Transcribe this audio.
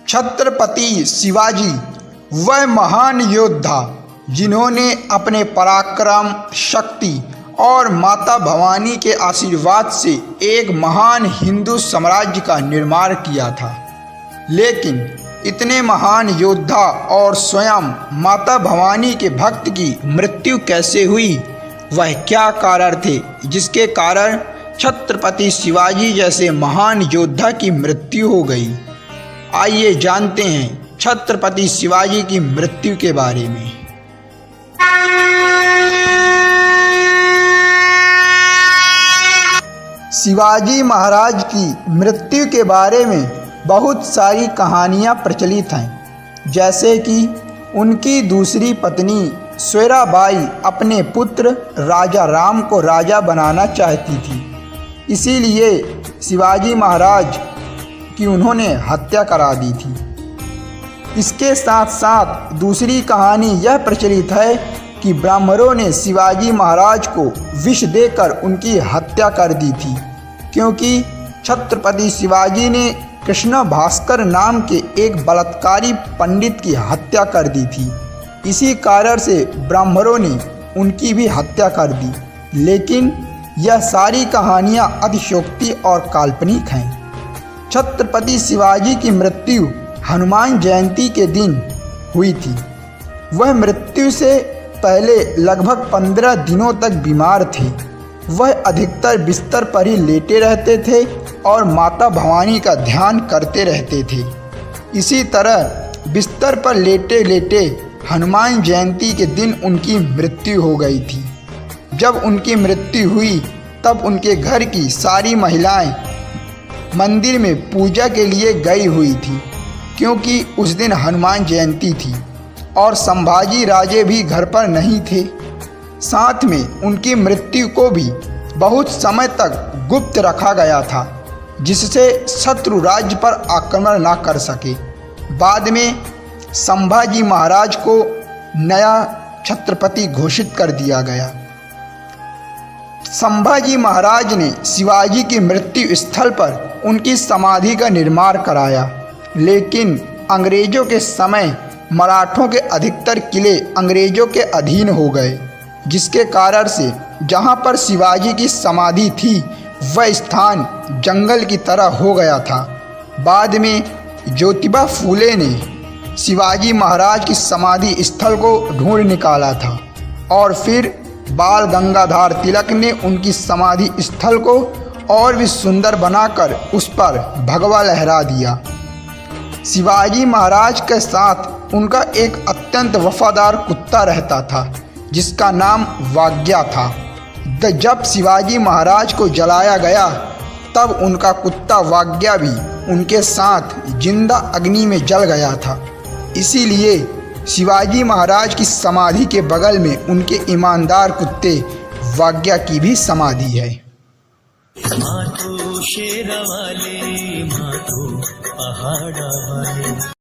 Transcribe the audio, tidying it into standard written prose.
छत्रपति शिवाजी वह महान योद्धा जिन्होंने अपने पराक्रम, शक्ति और माता भवानी के आशीर्वाद से एक महान हिंदू साम्राज्य का निर्माण किया था। लेकिन इतने महान योद्धा और स्वयं माता भवानी के भक्त की मृत्यु कैसे हुई? वह क्या कारण थे जिसके कारण छत्रपति शिवाजी जैसे महान योद्धा की मृत्यु हो गई? आइए जानते हैं छत्रपति शिवाजी की मृत्यु के बारे में। शिवाजी महाराज की मृत्यु के बारे में बहुत सारी कहानियाँ प्रचलित हैं, जैसे कि उनकी दूसरी पत्नी सोयराबाई अपने पुत्र राजा राम को राजा बनाना चाहती थी, इसीलिए शिवाजी महाराज की उन्होंने हत्या करा दी थी। इसके साथ साथ दूसरी कहानी यह प्रचलित है कि ब्राह्मणों ने शिवाजी महाराज को विष देकर उनकी हत्या कर दी थी, क्योंकि छत्रपति शिवाजी ने कृष्ण भास्कर नाम के एक बलात्कारी पंडित की हत्या कर दी थी। इसी कारण से ब्राह्मणों ने उनकी भी हत्या कर दी। लेकिन यह सारी कहानियाँ अतिशयोक्ति और काल्पनिक हैं। छत्रपति शिवाजी की मृत्यु हनुमान जयंती के दिन हुई थी। वह मृत्यु से पहले लगभग 15 दिनों तक बीमार थे। वह अधिकतर बिस्तर पर ही लेटे रहते थे और माता भवानी का ध्यान करते रहते थे। इसी तरह बिस्तर पर लेटे लेटे हनुमान जयंती के दिन उनकी मृत्यु हो गई थी। जब उनकी मृत्यु हुई तब उनके घर की सारी महिलाएं मंदिर में पूजा के लिए गई हुई थी, क्योंकि उस दिन हनुमान जयंती थी और संभाजी राजे भी घर पर नहीं थे। साथ में उनकी मृत्यु को भी बहुत समय तक गुप्त रखा गया था, जिससे शत्रु राज्य पर आक्रमण न कर सके। बाद में संभाजी महाराज को नया छत्रपति घोषित कर दिया गया। संभाजी महाराज ने शिवाजी की मृत्यु स्थल पर उनकी समाधि का निर्माण कराया, लेकिन अंग्रेजों के समय मराठों के अधिकतर किले अंग्रेजों के अधीन हो गए, जिसके कारण से जहां पर शिवाजी की समाधि थी वह स्थान जंगल की तरह हो गया था। बाद में ज्योतिबा फूले ने शिवाजी महाराज की समाधि स्थल को ढूंढ निकाला था और फिर बाल गंगाधर तिलक ने उनकी समाधि स्थल को और भी सुंदर बनाकर उस पर भगवा लहरा दिया। शिवाजी महाराज के साथ उनका एक अत्यंत वफादार कुत्ता रहता था, जिसका नाम वाग्या था। जब शिवाजी महाराज को जलाया गया तब उनका कुत्ता वाग्या भी उनके साथ जिंदा अग्नि में जल गया था। इसीलिए शिवाजी महाराज की समाधि के बगल में उनके ईमानदार कुत्ते वाग्या की भी समाधि है। माथो शेरा वाले, माथो पहाड़ा वाले।